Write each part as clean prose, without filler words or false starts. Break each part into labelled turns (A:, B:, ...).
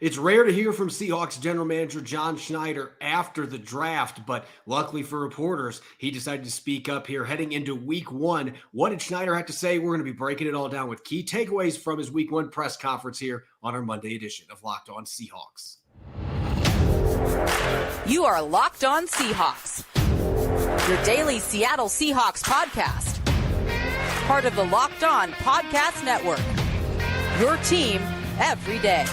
A: It's rare to hear from Seahawks general manager John Schneider after the draft, but luckily for reporters, he decided to speak up here heading into week one. What did Schneider have to say? We're going to be breaking it all down with key takeaways from his week one press conference here on our Monday edition of Locked On Seahawks.
B: You are Locked On Seahawks, your daily Seattle Seahawks podcast. Part of the Locked On Podcast Network, your team every day.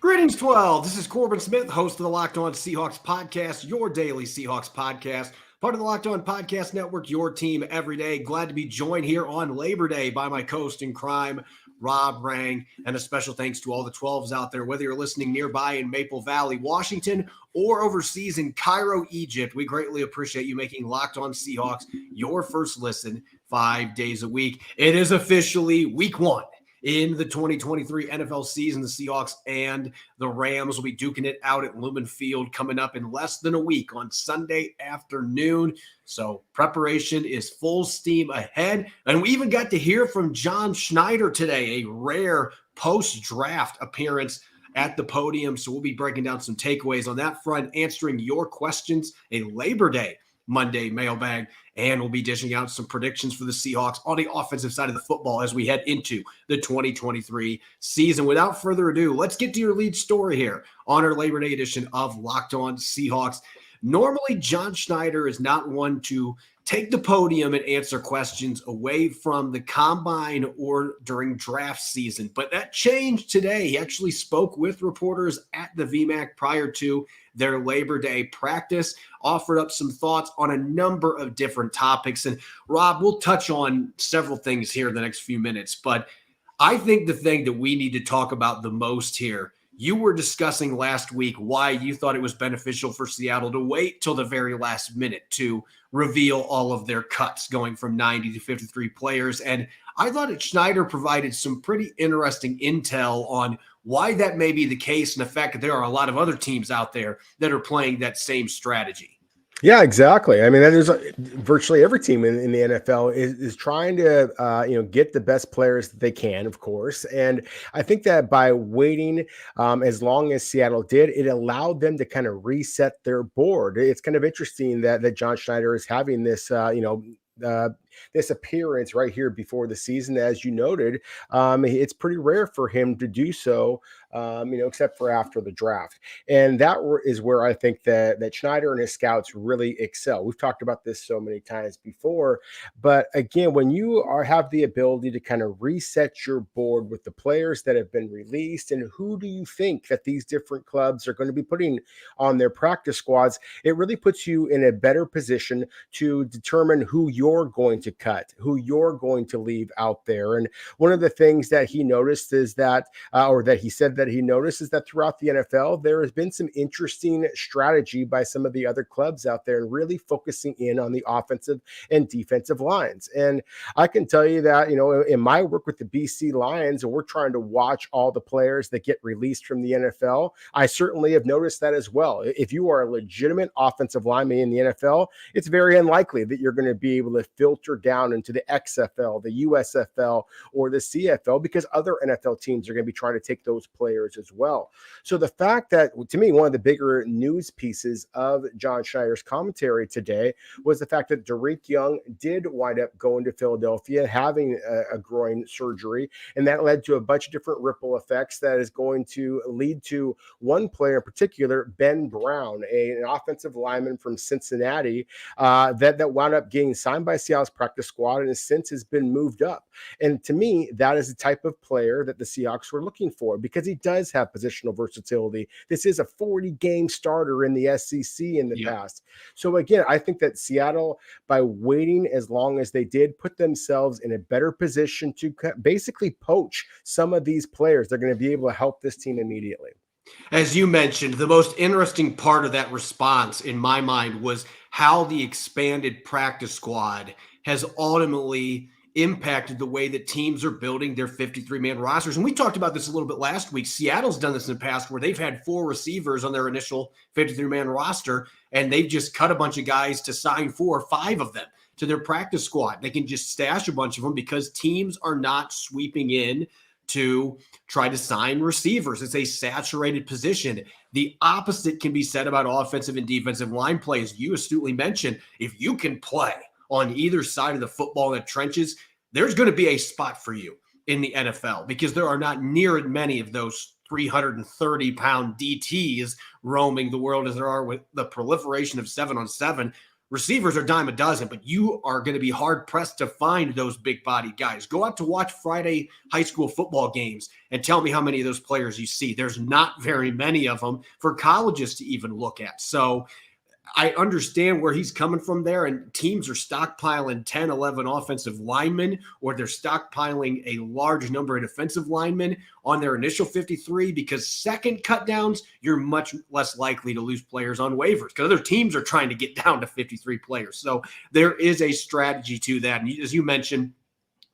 A: Greetings, 12. This is Corbin Smith, host of the Locked On Seahawks podcast, your daily Seahawks podcast, part of the Locked On Podcast Network, your team every day. Glad to be joined here on Labor Day by my co-host in crime, Rob Rang, and a special thanks to all the 12s out there, whether you're listening nearby in Maple Valley, Washington, or overseas in Cairo, Egypt. We greatly appreciate you making Locked On Seahawks your first listen 5 days a week. It is officially week one in the 2023 NFL season. The Seahawks and the Rams will be duking it out at Lumen Field coming up in less than a week on Sunday afternoon. So preparation is full steam ahead. And we even got to hear from John Schneider today, a rare post-draft appearance at the podium. So we'll be breaking down some takeaways on that front, answering your questions, a Labor Day Monday mailbag, and we'll be dishing out some predictions for the Seahawks on the offensive side of the football as we head into the 2023 season. Without further ado, let's get to your lead story here on our Labor Day edition of Locked On Seahawks. Normally, John Schneider is not one to take the podium and answer questions away from the combine or during draft season, but that changed today. He actually spoke with reporters at the VMAC prior to their Labor Day practice, offered up some thoughts on a number of different topics. And Rob, we'll touch on several things here in the next few minutes, but I think the thing that we need to talk about the most here, you were discussing last week why you thought it was beneficial for Seattle to wait till the very last minute to reveal all of their cuts, going from 90 to 53 players. And I thought that Schneider provided some pretty interesting intel on why that may be the case, and the fact that there are a lot of other teams out there that are playing that same strategy.
C: Yeah, exactly. I mean, that is virtually every team in the NFL is trying to, get the best players that they can, of course. And I think that by waiting as long as Seattle did, it allowed them to kind of reset their board. It's kind of interesting that John Schneider is having this, this appearance right here before the season. As you noted, it's pretty rare for him to do so, except for after the draft. And that is where I think that Schneider and his scouts really excel. We've talked about this so many times before, but again, when you have the ability to kind of reset your board with the players that have been released and who do you think that these different clubs are going to be putting on their practice squads, it really puts you in a better position to determine who you're going to cut, who you're going to leave out there. And one of the things that he noticed is that, or that he said that he noticed, is that throughout the NFL, there has been some interesting strategy by some of the other clubs out there and really focusing in on the offensive and defensive lines. And I can tell you that, in my work with the BC Lions, and we're trying to watch all the players that get released from the NFL, I certainly have noticed that as well. If you are a legitimate offensive lineman in the NFL, it's very unlikely that you're going to be able to filter down into the XFL, the USFL, or the CFL, because other NFL teams are going to be trying to take those players as well. So the fact that, to me, one of the bigger news pieces of John Schneider's commentary today was the fact that Dareke Young did wind up going to Philadelphia, having a groin surgery, and that led to a bunch of different ripple effects that is going to lead to one player in particular, Ben Brown, an offensive lineman from Cincinnati, that wound up getting signed by Seattle's practice squad and since has been moved up. And to me, that is the type of player that the Seahawks were looking for, because he does have positional versatility. This is a 40-game starter in the SEC in the past. So again, I think that Seattle, by waiting as long as they did, put themselves in a better position to basically poach some of these players. They're going to be able to help this team immediately.
A: As you mentioned, the most interesting part of that response in my mind was how the expanded practice squad has ultimately impacted the way that teams are building their 53-man rosters. And we talked about this a little bit last week. Seattle's done this in the past where they've had 4 receivers on their initial 53-man roster, and they've just cut a bunch of guys to sign 4 or 5 of them to their practice squad. They can just stash a bunch of them because teams are not sweeping in to try to sign receivers. It's a saturated position. The opposite can be said about offensive and defensive line play. As you astutely mentioned, if you can play on either side of the football in the trenches, there's going to be a spot for you in the NFL because there are not near as many of those 330-pound DTs roaming the world as there are with the proliferation of 7-on-7. Receivers are dime a dozen, but you are going to be hard-pressed to find those big-bodied guys. Go out to watch Friday high school football games and tell me how many of those players you see. There's not very many of them for colleges to even look at. So I understand where he's coming from there, and teams are stockpiling 10, 11 offensive linemen, or they're stockpiling a large number of defensive linemen on their initial 53 because second cutdowns, you're much less likely to lose players on waivers because other teams are trying to get down to 53 players. So there is a strategy to that. And as you mentioned,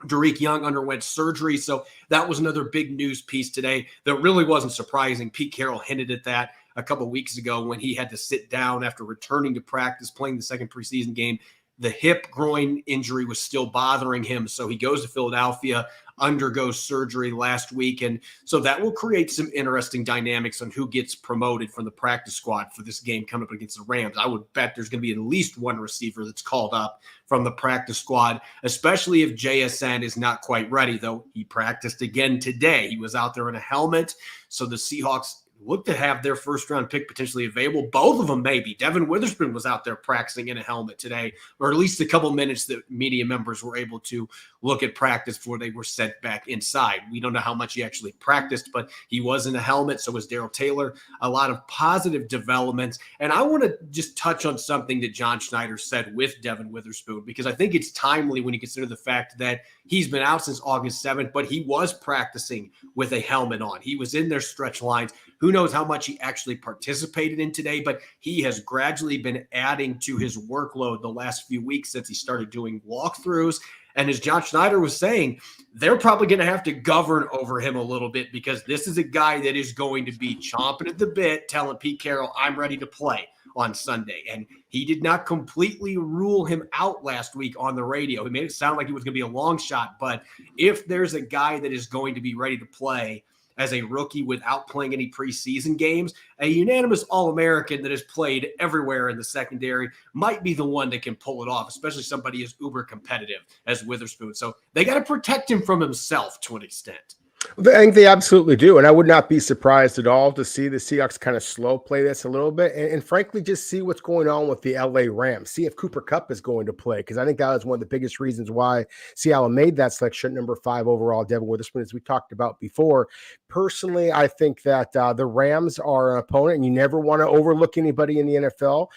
A: Dareke Young underwent surgery. So that was another big news piece today that really wasn't surprising. Pete Carroll hinted at that a couple of weeks ago when he had to sit down after returning to practice, playing the second preseason game. The hip groin injury was still bothering him. So he goes to Philadelphia, undergoes surgery last week. And so that will create some interesting dynamics on who gets promoted from the practice squad for this game coming up against the Rams. I would bet there's going to be at least one receiver that's called up from the practice squad, especially if JSN is not quite ready, though he practiced again today. He was out there in a helmet. So the Seahawks look to have their first-round pick potentially available. Both of them maybe. Devin Witherspoon was out there practicing in a helmet today, or at least a couple minutes that media members were able to look at practice before they were sent back inside. We don't know how much he actually practiced, but he was in a helmet. So was Darrell Taylor. A lot of positive developments. And I want to just touch on something that John Schneider said with Devin Witherspoon, because I think it's timely when you consider the fact that he's been out since August 7th, but he was practicing with a helmet on. He was in their stretch lines. Who knows how much he actually participated in today, but he has gradually been adding to his workload the last few weeks since he started doing walkthroughs. And as John Schneider was saying, they're probably going to have to govern over him a little bit because this is a guy that is going to be chomping at the bit, telling Pete Carroll, I'm ready to play on Sunday. And he did not completely rule him out last week on the radio. He made it sound like he was going to be a long shot. But if there's a guy that is going to be ready to play as a rookie without playing any preseason games, a unanimous All-American that has played everywhere in the secondary might be the one that can pull it off, especially somebody as uber competitive as Witherspoon. So they got to protect him from himself to an extent.
C: I think they absolutely do. And I would not be surprised at all to see the Seahawks kind of slow play this a little bit and frankly, just see what's going on with the LA Rams. See if Cooper Kupp is going to play, because I think that was one of the biggest reasons why Seattle made that selection, number 5 overall, Devin Witherspoon, as we talked about before. Personally, I think that the Rams are an opponent, and you never want to overlook anybody in the NFL.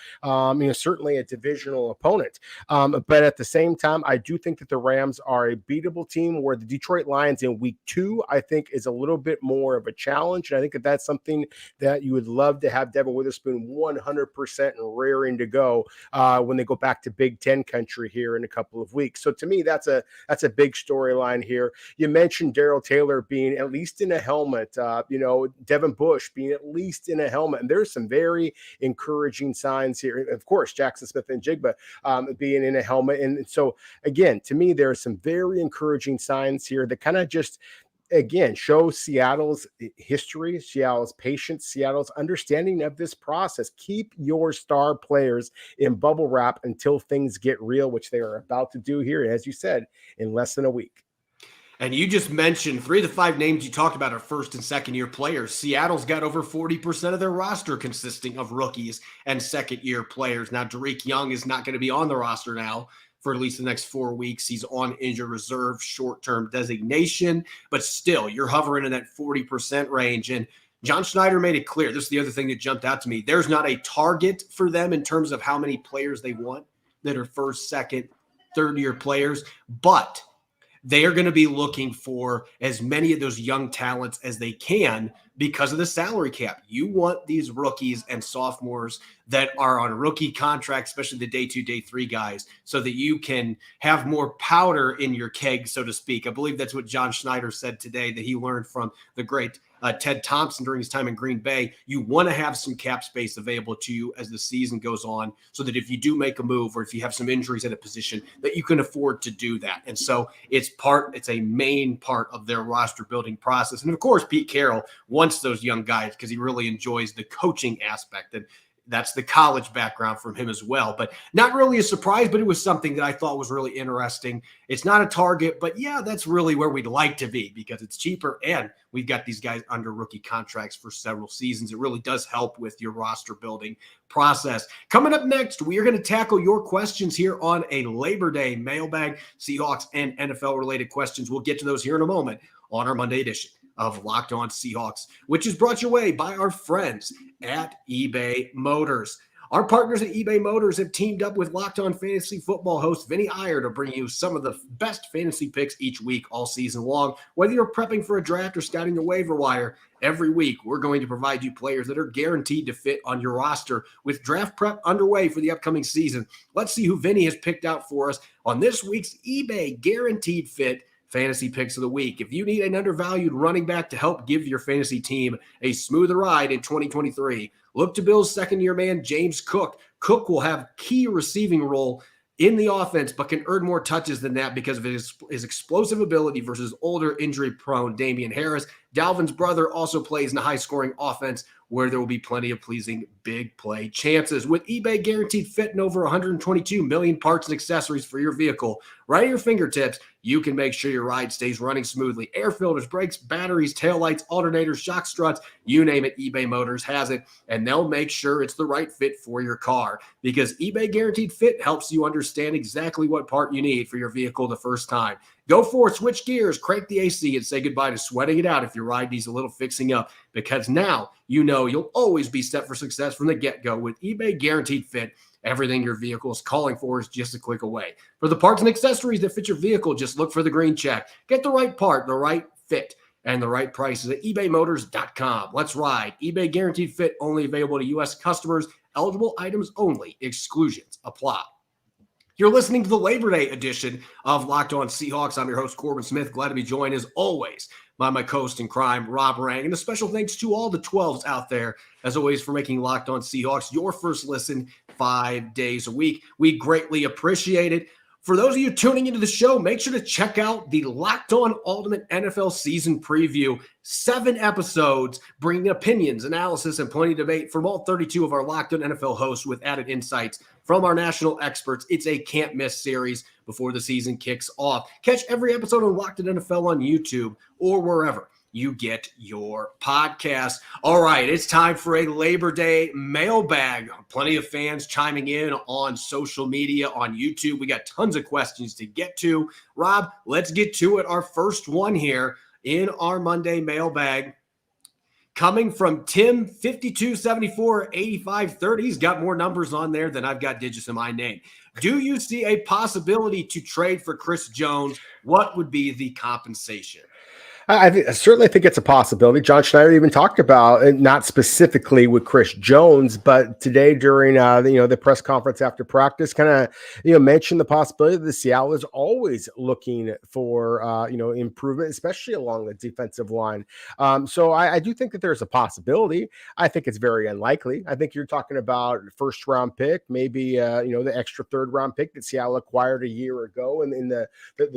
C: Certainly a divisional opponent. But at the same time, I do think that the Rams are a beatable team, where the Detroit Lions in week 2, I think, is a little bit more of a challenge. And I think that that's something that you would love to have Devin Witherspoon 100% and raring to go when they go back to Big Ten country here in a couple of weeks. So to me, that's a big storyline here. You mentioned Darrell Taylor being at least in a helmet, Devin Bush being at least in a helmet. And there's some very encouraging signs here. Of course, Jackson Smith and Jigba being in a helmet. And so, again, to me, there are some very encouraging signs here that kind of just, again, show Seattle's history, Seattle's patience, Seattle's understanding of this process. Keep your star players in bubble wrap until things get real, which they are about to do here, as you said, in less than a week.
A: And you just mentioned 3 of the 5 names you talked about are first and second year players. Seattle's got over 40% of their roster consisting of rookies and second year players. Now, Dareke Young is not going to be on the roster now for at least the next 4 weeks. He's on injured reserve, short-term designation, but still, you're hovering in that 40% range. And John Schneider made it clear. This is the other thing that jumped out to me. There's not a target for them in terms of how many players they want that are first, second, third-year players, but they are going to be looking for as many of those young talents as they can because of the salary cap. You want these rookies and sophomores that are on a rookie contract, especially the day 2, day 3 guys, so that you can have more powder in your keg, so to speak. I believe that's what John Schneider said today, that he learned from the great Ted Thompson during his time in Green Bay. You want to have some cap space available to you as the season goes on so that if you do make a move or if you have some injuries at a position that you can afford to do that. And so it's a main part of their roster building process. And of course, Pete Carroll wants those young guys because he really enjoys the coaching aspect. And that's the college background from him as well. But not really a surprise, but it was something that I thought was really interesting. It's not a target, but yeah, that's really where we'd like to be because it's cheaper and we've got these guys under rookie contracts for several seasons. It really does help with your roster building process. Coming up next, we are going to tackle your questions here on a Labor Day mailbag, Seahawks and NFL related questions. We'll get to those here in a moment on our Monday edition of Locked On Seahawks, which is brought your way by our friends at eBay Motors. Our partners at eBay Motors have teamed up with Locked On Fantasy Football host Vinny Iyer to bring you some of the best fantasy picks each week all season long. Whether you're prepping for a draft or scouting the waiver wire, every week we're going to provide you players that are guaranteed to fit on your roster. With draft prep underway for the upcoming season, let's see who Vinny has picked out for us on this week's eBay Guaranteed Fit Fantasy Picks of the Week. If you need an undervalued running back to help give your fantasy team a smoother ride in 2023, look to Bill's second-year man, James Cook. Cook will have key receiving role in the offense, but can earn more touches than that because of his explosive ability versus older, injury-prone Damian Harris. Dalvin's brother also plays in a high-scoring offense where there will be plenty of pleasing big play chances. With eBay Guaranteed Fit and over 122 million parts and accessories for your vehicle, right at your fingertips, you can make sure your ride stays running smoothly. Air filters, brakes, batteries, taillights, alternators, shock struts, you name it, eBay Motors has it, and they'll make sure it's the right fit for your car because eBay Guaranteed Fit helps you understand exactly what part you need for your vehicle the first time. Go forth, switch gears, crank the AC, and say goodbye to sweating it out if your ride needs a little fixing up because now you know you'll always be set for success from the get-go with eBay Guaranteed Fit. Everything your vehicle is calling for is just a click away. For the parts and accessories that fit your vehicle, just look for the green check. Get the right part, the right fit, and the right prices at ebaymotors.com. Let's ride. eBay Guaranteed Fit only available to U.S. customers. Eligible items only. Exclusions apply. You're listening to the Labor Day edition of Locked On Seahawks. I'm your host, Corbin Smith. Glad to be joined, as always, by my co-host in crime, Rob Rang. And a special thanks to all the 12s out there, as always, for making Locked On Seahawks your first listen 5 days a week. We greatly appreciate it. For those of you tuning into the show, make sure to check out the Locked On Ultimate NFL Season Preview. 7 episodes bringing opinions, analysis, and plenty of debate from all 32 of our Locked On NFL hosts with added insights from our national experts. It's a can't-miss series before the season kicks off. Catch every episode of Locked On NFL on YouTube or wherever you get your podcast. All right, it's time for a Labor Day mailbag. Plenty of fans chiming in on social media, on YouTube. We got tons of questions to get to. Rob, let's get to it. Our first one here in our Monday mailbag, coming from Tim 52748530. He's got more numbers on there than I've got digits in my name. Do you see a possibility to trade for Chris Jones? What would be the compensation?
C: I certainly think it's a possibility. John Schneider even talked about it, not specifically with Chris Jones, but today during the press conference after practice, kind of mentioned the possibility that Seattle is always looking for improvement, especially along the defensive line. So I do think that there's a possibility. I think it's very unlikely. I think you're talking about first round pick, maybe the extra third round pick that Seattle acquired a year ago, and in the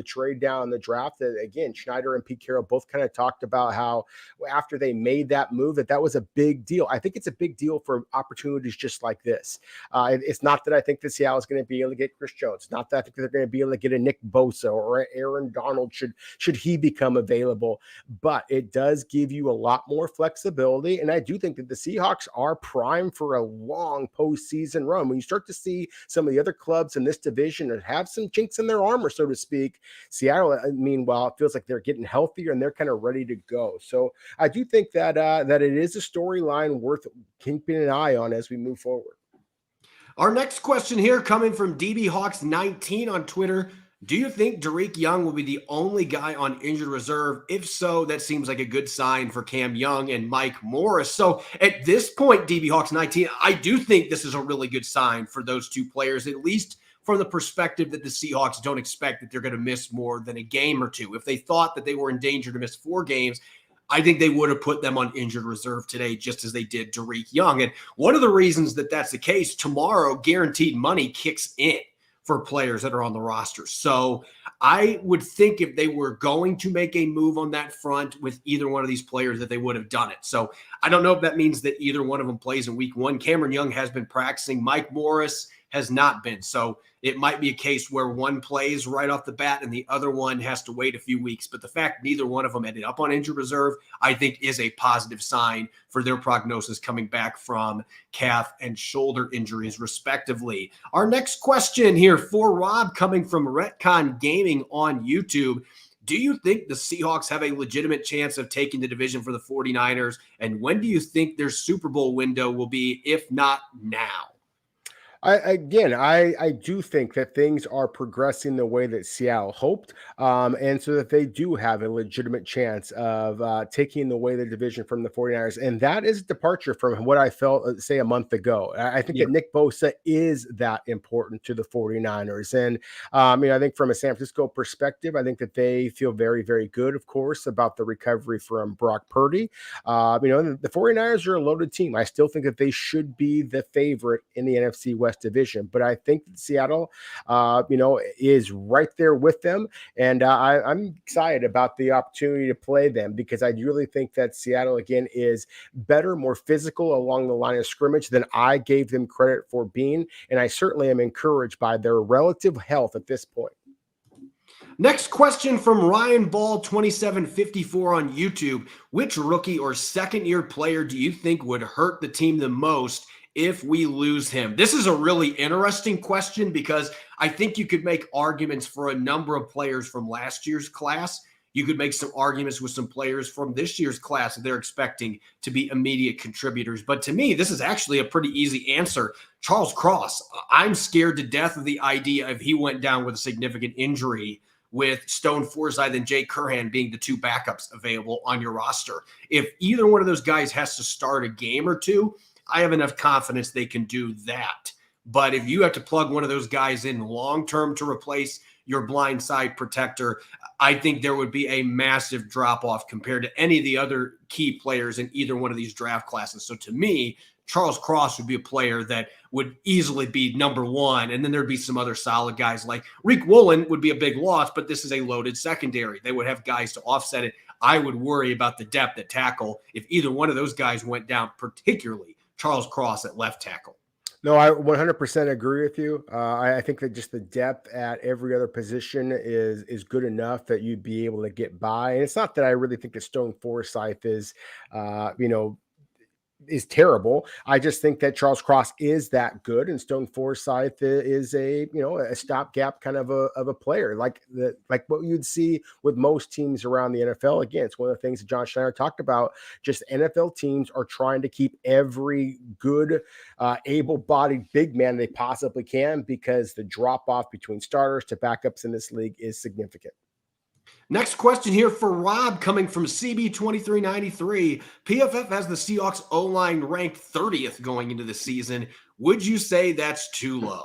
C: trade down in the draft. That again, Schneider and Pete Carroll both kind of talked about how after they made that move, that was a big deal. I think it's a big deal for opportunities just like this. It's not that I think that Seattle is going to be able to get Chris Jones. It's not that I think they're going to be able to get a Nick Bosa or Aaron Donald should he become available. But it does give you a lot more flexibility. And I do think that the Seahawks are primed for a long postseason run. When you start to see some of the other clubs in this division that have some chinks in their armor, so to speak, Seattle, meanwhile, it feels like they're getting healthier and they're kind of ready to go. So I do think that that it is a storyline worth keeping an eye on as we move forward.
A: Our next question here coming from DBHawks19 on Twitter. Do you think Dareke Young will be the only guy on injured reserve? If so, that seems like a good sign for Cam Young and Mike Morris. So at this point, DBHawks19, I do think this is a really good sign for those two players, at least from the perspective that the Seahawks don't expect that they're going to miss more than a game or two. If they thought that they were in danger to miss 4 games, I think they would have put them on injured reserve today, just as they did Dareke Young. And one of the reasons that that's the case, tomorrow guaranteed money kicks in for players that are on the roster. So I would think if they were going to make a move on that front with either one of these players that they would have done it. So I don't know if that means that either one of them plays in week one. Cameron Young has been practicing. Mike Morris has not been. So it might be a case where one plays right off the bat and the other one has to wait a few weeks. But the fact neither one of them ended up on injured reserve, I think is a positive sign for their prognosis coming back from calf and shoulder injuries, respectively. Our next question here for Rob, coming from Retcon Gaming on YouTube. Do you think the Seahawks have a legitimate chance of taking the division for the 49ers? And when do you think their Super Bowl window will be, if not now?
C: I do think that things are progressing the way that Seattle hoped, and so that they do have a legitimate chance of taking away the division from the 49ers. And that is a departure from what I felt, say, a month ago. I think that Nick Bosa is that important to the 49ers. And, I think from a San Francisco perspective, I think that they feel very, very good, of course, about the recovery from Brock Purdy. The 49ers are a loaded team. I still think that they should be the favorite in the NFC West division, but I think that Seattle, is right there with them, and I'm excited about the opportunity to play them because I really think that Seattle again is better, more physical along the line of scrimmage than I gave them credit for being, and I certainly am encouraged by their relative health at this point.
A: Next question from Ryan Ball 2754 on YouTube. Which rookie or second-year player do you think would hurt the team the most if we lose him? This is a really interesting question because I think you could make arguments for a number of players from last year's class. You could make some arguments with some players from this year's class that they're expecting to be immediate contributors. But to me, this is actually a pretty easy answer. Charles Cross. I'm scared to death of the idea if he went down with a significant injury, with Stone Forsythe and Jay Curhan being the two backups available on your roster. If either one of those guys has to start a game or two, I have enough confidence they can do that. But if you have to plug one of those guys in long-term to replace your blindside protector, I think there would be a massive drop-off compared to any of the other key players in either one of these draft classes. So to me, Charles Cross would be a player that would easily be number one. And then there'd be some other solid guys like Reek Woolen would be a big loss, but this is a loaded secondary. They would have guys to offset it. I would worry about the depth at tackle if either one of those guys went down, particularly Charles Cross at left tackle.
C: No, I 100% agree with you. I think that just the depth at every other position is good enough that you'd be able to get by. And it's not that I really think that Stone Forsythe is terrible. I just think that Charles Cross is that good, and Stone Forsythe is a stopgap kind of a player, like what you'd see with most teams around the NFL. Again, it's one of the things that John Schneider talked about. Just NFL teams are trying to keep every good, able-bodied big man they possibly can because the drop-off between starters to backups in this league is significant.
A: Next question here for Rob, coming from CB2393. PFF has the Seahawks O-line ranked 30th going into the season. Would you say that's too low?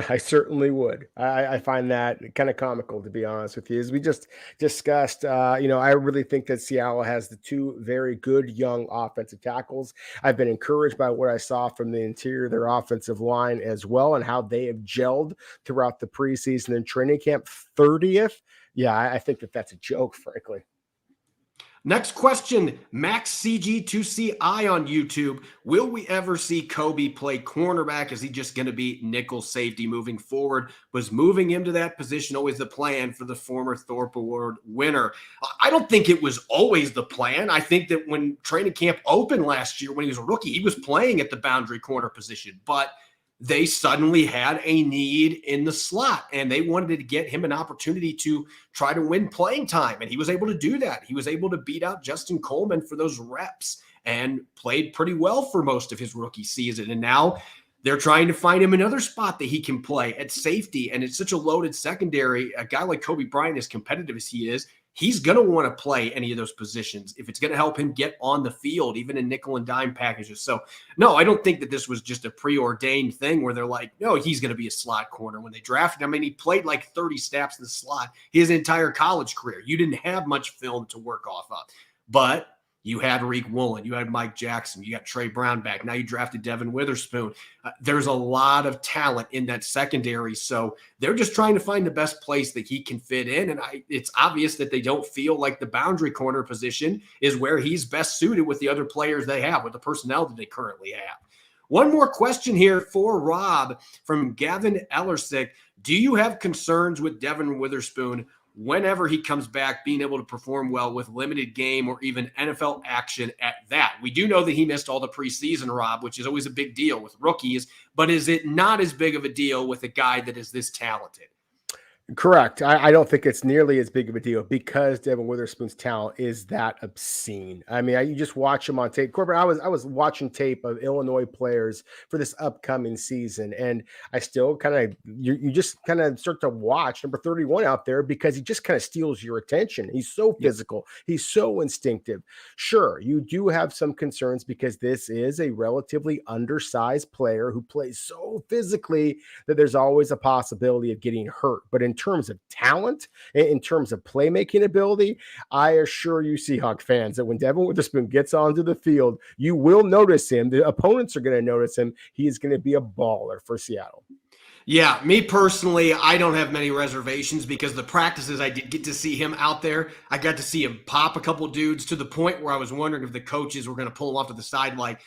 C: I certainly would. I find that kind of comical, to be honest with you. As we just discussed, I really think that Seattle has the two very good young offensive tackles. I've been encouraged by what I saw from the interior of their offensive line as well and how they have gelled throughout the preseason and training camp. 30th. Yeah, I think that that's a joke, frankly.
A: Next question, Max CG2CI on YouTube. Will we ever see Kobe play cornerback? Is he just going to be nickel safety moving forward? Was moving him to that position always the plan for the former Thorpe Award winner? I don't think it was always the plan. I think that when training camp opened last year, when he was a rookie, he was playing at the boundary corner position, but they suddenly had a need in the slot, and they wanted to get him an opportunity to try to win playing time, and he was able to do that. He was able to beat out Justin Coleman for those reps and played pretty well for most of his rookie season, and now they're trying to find him another spot that he can play at safety, and it's such a loaded secondary. A guy like Kobe Bryant, as competitive as he is, he's going to want to play any of those positions if it's going to help him get on the field, even in nickel and dime packages. So, no, I don't think that this was just a preordained thing where they're like, no, he's going to be a slot corner. When they drafted him, he played like 30 snaps in the slot his entire college career. You didn't have much film to work off of. But you had Reek Woolen, you had Mike Jackson, you got Trey Brown back. Now you drafted Devin Witherspoon. There's a lot of talent in that secondary. So they're just trying to find the best place that he can fit in. And it's obvious that they don't feel like the boundary corner position is where he's best suited with the other players they have, with the personnel that they currently have. One more question here for Rob from Gavin Ellersick. Do you have concerns with Devin Witherspoon whenever he comes back, being able to perform well with limited game or even NFL action at that? We do know that he missed all the preseason, Rob, which is always a big deal with rookies, but is it not as big of a deal with a guy that is this talented?
C: Correct. I don't think it's nearly as big of a deal because Devin Witherspoon's talent is that obscene. I mean, you just watch him on tape. Corbin, I was watching tape of Illinois players for this upcoming season, and I still kind of you just kind of start to watch number 31 out there because he just kind of steals your attention. He's so physical. He's so instinctive. Sure, you do have some concerns because this is a relatively undersized player who plays so physically that there's always a possibility of getting hurt. But in terms of talent, in terms of playmaking ability, I assure you, Seahawk fans, that when Devin Witherspoon gets onto the field, you will notice him. The opponents are going to notice him. He is going to be a baller for Seattle.
A: Yeah, me personally, I don't have many reservations because the practices I did get to see him out there, I got to see him pop a couple dudes to the point where I was wondering if the coaches were going to pull him off to the side, like,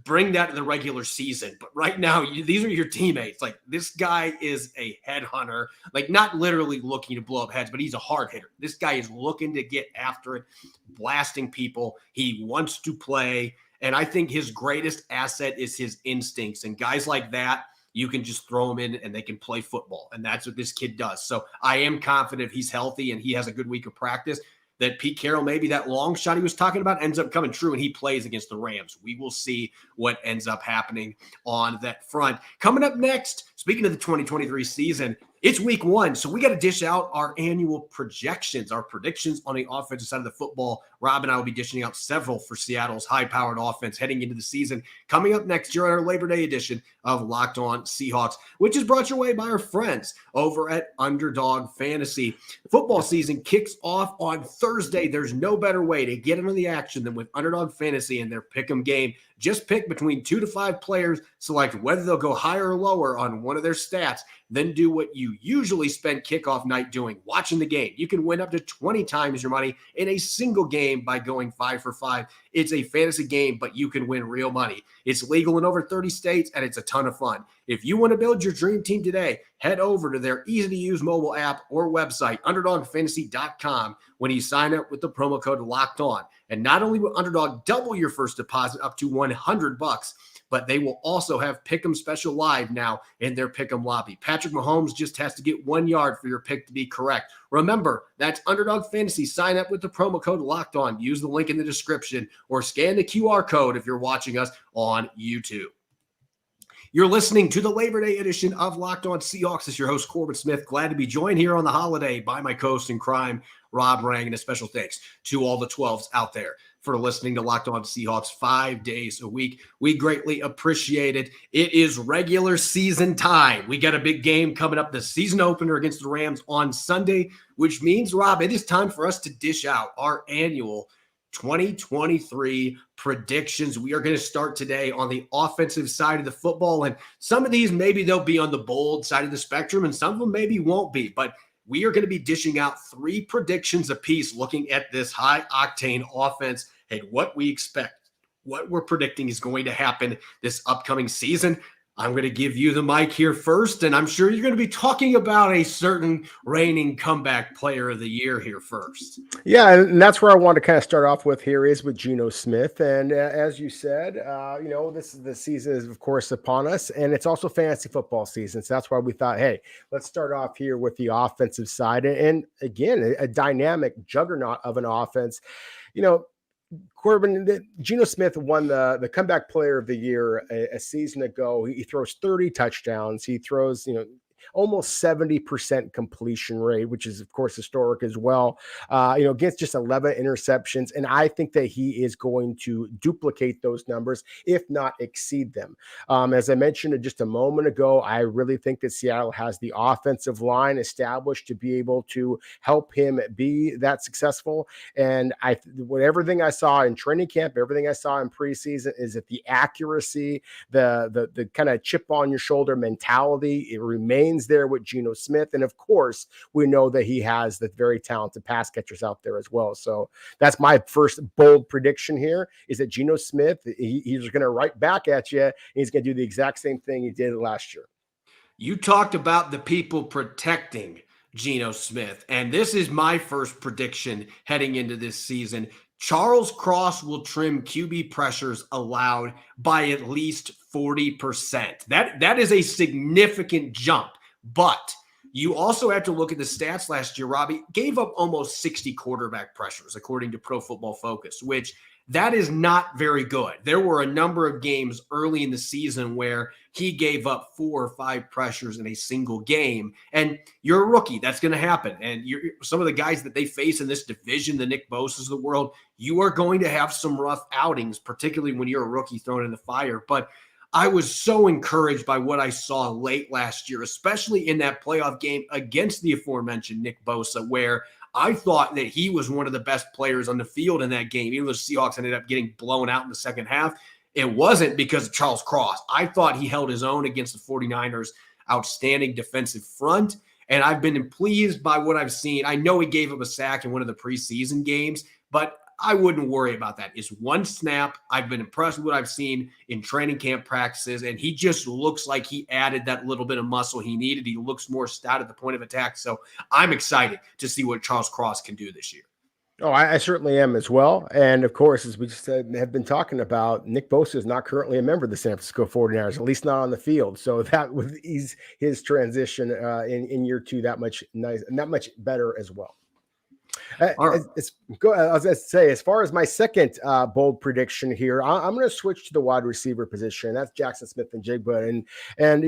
A: bring that in the regular season. But right now, these are your teammates. Like, this guy is a headhunter, like not literally looking to blow up heads, but he's a hard hitter. This guy is looking to get after it, blasting people. He wants to play. And I think his greatest asset is his instincts. And guys like that, you can just throw them in and they can play football. And that's what this kid does. So I am confident if he's healthy and he has a good week of practice, that Pete Carroll, maybe that long shot he was talking about, ends up coming true and he plays against the Rams. We will see what ends up happening on that front. Coming up next, speaking of the 2023 season, it's week one, so we got to dish out our annual projections, our predictions on the offensive side of the football. Rob and I will be dishing out several for Seattle's high-powered offense heading into the season. Coming up next year on our Labor Day edition of Locked On Seahawks, which is brought your way by our friends over at Underdog Fantasy. Football season kicks off on Thursday. There's no better way to get into the action than with Underdog Fantasy and their pick'em game. Just pick between 2 to 5 players, select whether they'll go higher or lower on one of their stats, then do what you usually spend kickoff night doing, watching the game. You can win up to 20 times your money in a single game by going 5 for 5. It's a fantasy game, but you can win real money. It's legal in over 30 states, and it's a ton of fun. If you want to build your dream team today, head over to their easy-to-use mobile app or website, underdogfantasy.com, when you sign up with the promo code LOCKEDON. And not only will Underdog double your first deposit up to $100, but they will also have Pick'em Special Live now in their Pick'em lobby. Patrick Mahomes just has to get 1 yard for your pick to be correct. Remember, that's Underdog Fantasy. Sign up with the promo code Locked On. Use the link in the description or scan the QR code if you're watching us on YouTube. You're listening to the Labor Day edition of Locked On Seahawks. It's your host, Corbin Smith. Glad to be joined here on the holiday by my co-host in crime, Rob Rang, and a special thanks to all the 12s out there for listening to Locked On Seahawks 5 days a week. We greatly appreciate it. It is regular season time. We got a big game coming up, the season opener against the Rams on Sunday, which means, Rob, it is time for us to dish out our annual 2023 predictions. We are going to start today on the offensive side of the football. And some of these, maybe they'll be on the bold side of the spectrum, and some of them maybe won't be. But we are going to be dishing out 3 predictions apiece looking at this high-octane offense and what we expect, what we're predicting is going to happen this upcoming season. I'm going to give you the mic here first, and I'm sure you're going to be talking about a certain reigning comeback player of the year here first.
C: Yeah, and that's where I want to kind of start off with here is with Geno Smith. And as you said, this is the season is, of course, upon us, and it's also fantasy football season. So that's why we thought, hey, let's start off here with the offensive side. And again, a dynamic juggernaut of an offense. Corbin, Geno Smith won the comeback player of the year a season ago. He throws 30 touchdowns. He throws, almost 70% completion rate, which is, of course, historic as well. Gets just 11 interceptions. And I think that he is going to duplicate those numbers, if not exceed them. As I mentioned just a moment ago, I really think that Seattle has the offensive line established to be able to help him be that successful. And everything I saw in training camp, everything I saw in preseason is that the accuracy, the kind of chip on your shoulder mentality, it remains there with Geno Smith. And of course, we know that he has the very talented pass catchers out there as well. So that's my first bold prediction here, is that Geno Smith, he's going to right back at you. And he's going to do the exact same thing he did last year.
A: You talked about the people protecting Geno Smith, and this is my first prediction heading into this season. Charles Cross will trim QB pressures allowed by at least 40%. That is a significant jump, but you also have to look at the stats last year. Robbie gave up almost 60 quarterback pressures, according to Pro Football Focus, which that is not very good. There were a number of games early in the season where he gave up 4 or 5 pressures in a single game. And you're a rookie. That's going to happen. And some of the guys that they face in this division, the Nick Bosa's of the world, you are going to have some rough outings, particularly when you're a rookie thrown in the fire. But I was so encouraged by what I saw late last year, especially in that playoff game against the aforementioned Nick Bosa, where I thought that he was one of the best players on the field in that game. Even though the Seahawks ended up getting blown out in the second half, it wasn't because of Charles Cross. I thought he held his own against the 49ers' outstanding defensive front, and I've been pleased by what I've seen. I know he gave up a sack in one of the preseason games, but I wouldn't worry about that. It's one snap. I've been impressed with what I've seen in training camp practices, and he just looks like he added that little bit of muscle he needed. He looks more stout at the point of attack, so I'm excited to see what Charles Cross can do this year.
C: Oh, I certainly am as well. And of course, as we just have been talking about, Nick Bosa is not currently a member of the San Francisco 49ers, at least not on the field. So that would ease his transition in year 2 that much better as well. I was going to say, as far as my second bold prediction here, I'm going to switch to the wide receiver position. That's Jackson Smith-Njigba. And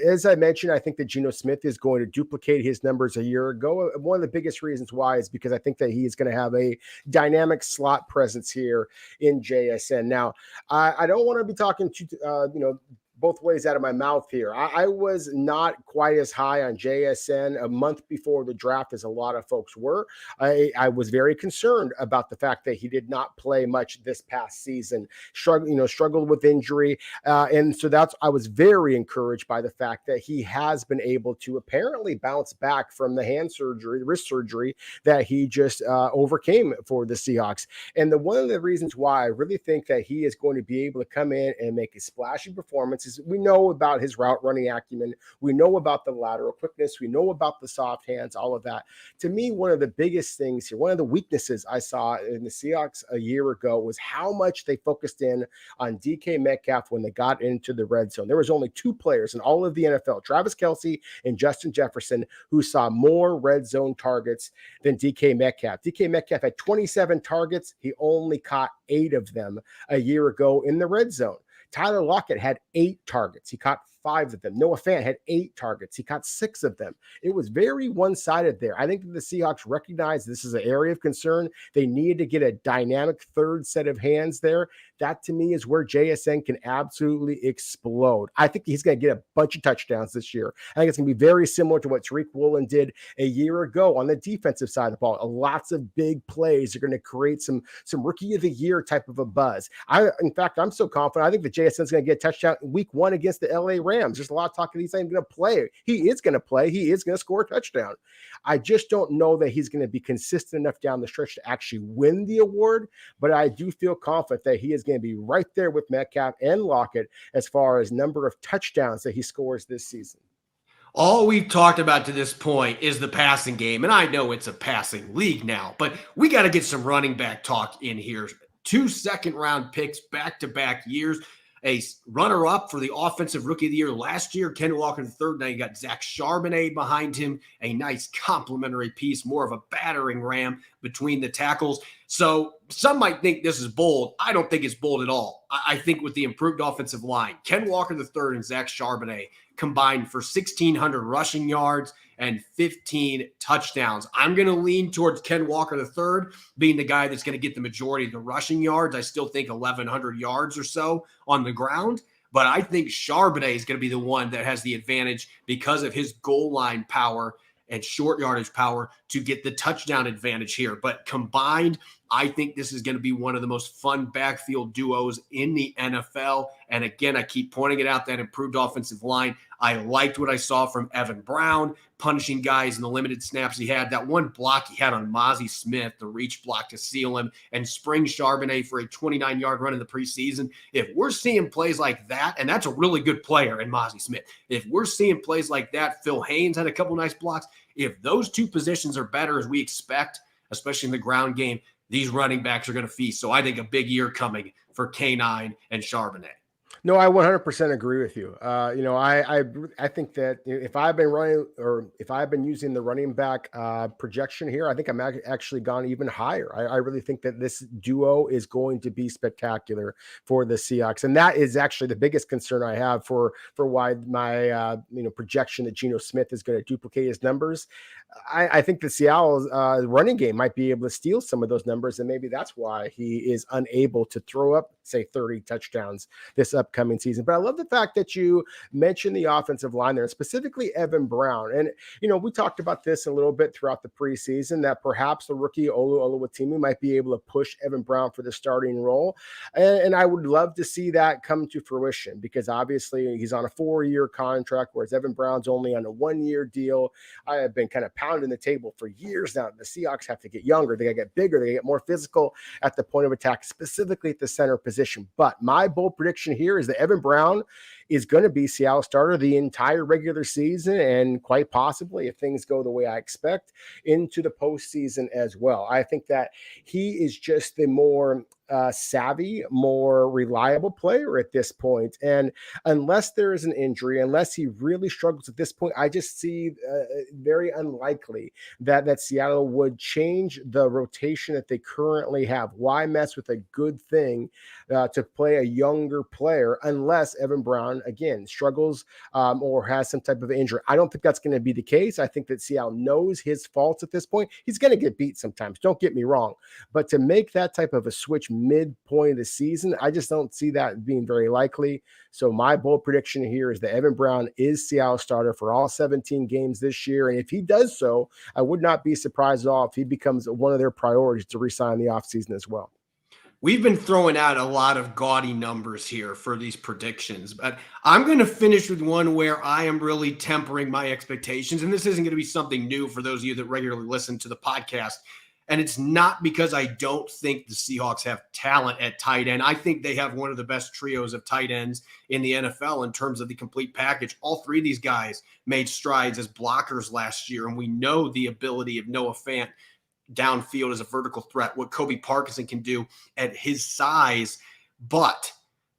C: as I mentioned, I think that Geno Smith is going to duplicate his numbers a year ago. One of the biggest reasons why is because I think that he is going to have a dynamic slot presence here in JSN. Now, I don't want to be talking to, both ways out of my mouth here. I was not quite as high on JSN a month before the draft as a lot of folks were. I was very concerned about the fact that he did not play much this past season, struggled with injury. And so I was very encouraged by the fact that he has been able to apparently bounce back from the wrist surgery that he just overcame for the Seahawks. And one of the reasons why I really think that he is going to be able to come in and make a splashy performance is we know about his route running acumen. We know about the lateral quickness. We know about the soft hands, all of that. To me, one of the biggest things here, one of the weaknesses I saw in the Seahawks a year ago was how much they focused in on DK Metcalf when they got into the red zone. There was only 2 players in all of the NFL, Travis Kelce and Justin Jefferson, who saw more red zone targets than DK Metcalf. DK Metcalf had 27 targets. He only caught 8 of them a year ago in the red zone. Tyler Lockett had 8 targets. He caught 5 of them. Noah Fant had 8 targets. He caught 6 of them. It was very one-sided there. I think that the Seahawks recognize this is an area of concern. They needed to get a dynamic third set of hands there. That, to me, is where JSN can absolutely explode. I think he's going to get a bunch of touchdowns this year. I think it's going to be very similar to what Tariq Woolen did a year ago on the defensive side of the ball. Lots of big plays are going to create some rookie of the year type of a buzz. In fact, I'm so confident. I think that JSN is going to get a touchdown in week 1 against the LA Rams. There's a lot of talk that he's not even going to play. He is going to play. He is going to score a touchdown. I just don't know that he's going to be consistent enough down the stretch to actually win the award, but I do feel confident that he is going to be right there with Metcalf and Lockett as far as number of touchdowns that he scores this season.
A: All we've talked about to this point is the passing game, and I know it's a passing league now, but we got to get some running back talk in here. 2 second-round picks back-to-back years. A runner-up for the Offensive Rookie of the Year last year, Ken Walker III. Now you got Zach Charbonnet behind him, a nice complementary piece, more of a battering ram between the tackles. So some might think this is bold. I don't think it's bold at all. I think with the improved offensive line, Ken Walker III and Zach Charbonnet combined for 1,600 rushing yards and 15 touchdowns. I'm going to lean towards Ken Walker III being the guy that's going to get the majority of the rushing yards. I still think 1,100 yards or so on the ground. But I think Charbonnet is going to be the one that has the advantage because of his goal line power and short yardage power to get the touchdown advantage here. But combined, I think this is going to be one of the most fun backfield duos in the NFL. And again, I keep pointing it out, that improved offensive line. I liked what I saw from Evan Brown, punishing guys in the limited snaps he had. That one block he had on Mozzie Smith, the reach block to seal him, and spring Charbonnet for a 29-yard run in the preseason. If we're seeing plays like that, and that's a really good player in Mozzie Smith, if we're seeing plays like that, Phil Haynes had a couple nice blocks. If those two positions are better as we expect, especially in the ground game, these running backs are going to feast. So I think a big year coming for K9 and Charbonnet.
C: No, I 100% agree with you. I think that if I've been running, or if I've been using the running back projection here, I think I'm actually gone even higher. I really think that this duo is going to be spectacular for the Seahawks, and that is actually the biggest concern I have for why my projection that Geno Smith is going to duplicate his numbers. I think the Seattle's running game might be able to steal some of those numbers, and maybe that's why he is unable to throw up, say, 30 touchdowns this upcoming season. But I love the fact that you mentioned the offensive line there, and Evan Brown. And, we talked about this a little bit throughout the preseason, that perhaps the rookie Olu Oluwatimi might be able to push Evan Brown for the starting role. And I would love to see that come to fruition, because obviously he's on a 4-year contract, whereas Evan Brown's only on a 1-year deal. I have been kind of pounding the table for years now. The Seahawks have to get younger. They got to get bigger. They get more physical at the point of attack, specifically at the center position. But my bold prediction here is that Evan Brown is going to be Seattle starter the entire regular season, and quite possibly, if things go the way I expect, into the postseason as well. I think that he is just the more savvy, more reliable player at this point. And unless there is an injury, unless he really struggles at this point, I just see very unlikely that Seattle would change the rotation that they currently have. Why mess with a good thing to play a younger player unless Evan Brown, again, struggles or has some type of injury? I don't think that's going to be the case. I think that Seattle knows his faults at this point. He's going to get beat sometimes, don't get me wrong. But to make that type of a switch midpoint of the season, I just don't see that being very likely. So my bold prediction here is that Evan Brown is Seattle starter for all 17 games this year. And if he does so, I would not be surprised at all if he becomes one of their priorities to re-sign the offseason as well.
A: We've been throwing out a lot of gaudy numbers here for these predictions, but I'm going to finish with one where I am really tempering my expectations. And this isn't going to be something new for those of you that regularly listen to the podcast. And it's not because I don't think the Seahawks have talent at tight end. I think they have one of the best trios of tight ends in the NFL in terms of the complete package. All three of these guys made strides as blockers last year, and we know the ability of Noah Fant downfield as a vertical threat, what Kobe Parkinson can do at his size. But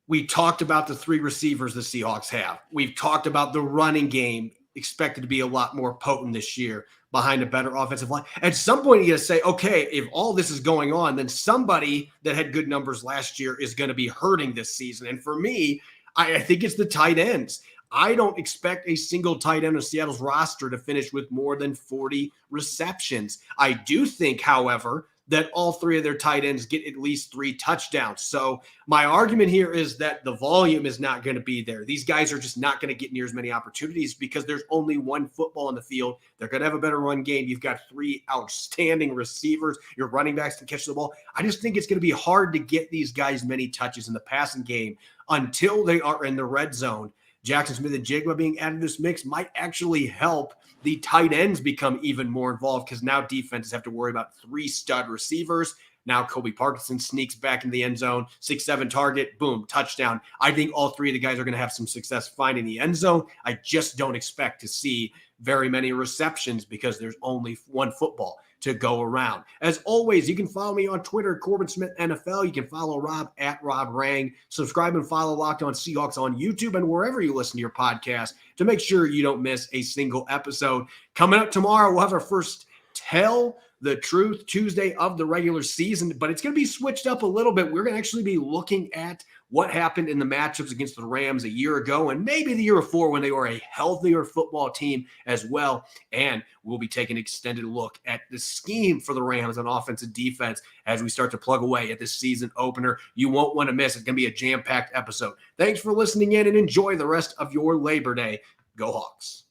A: we talked about the 3 receivers the Seahawks have. We've talked about the running game expected to be a lot more potent this year behind a better offensive line. At some point, you got to say, okay, if all this is going on, then somebody that had good numbers last year is going to be hurting this season. And for me, I think it's the tight ends. I don't expect a single tight end of Seattle's roster to finish with more than 40 receptions. I do think, however, that all 3 of their tight ends get at least 3 touchdowns. So my argument here is that the volume is not going to be there. These guys are just not going to get near as many opportunities because there's only one football on the field. They're going to have a better run game. You've got 3 outstanding receivers. Your running backs can catch the ball. I just think it's going to be hard to get these guys many touches in the passing game until they are in the red zone. Jackson Smith-Njigba being added to this mix might actually help the tight ends become even more involved, because now defenses have to worry about 3 stud receivers. Now Kobe Parkinson sneaks back in the end zone, 6-7 target, boom, touchdown. I think all 3 of the guys are going to have some success finding the end zone. I just don't expect to see very many receptions because there's only one football to go around. As always, you can follow me on Twitter, Corbin Smith NFL. You can follow Rob at Rob Rang. Subscribe and follow Locked On Seahawks on YouTube and wherever you listen to your podcast to make sure you don't miss a single episode. Coming up tomorrow, we'll have our first Tell the Truth Tuesday of the regular season, but it's going to be switched up a little bit. We're going to actually be looking at what happened in the matchups against the Rams a year ago and maybe the year before when they were a healthier football team as well. And we'll be taking an extended look at the scheme for the Rams on offense and defense as we start to plug away at this season opener. You won't want to miss. It's going to be a jam-packed episode. Thanks for listening in and enjoy the rest of your Labor Day. Go Hawks.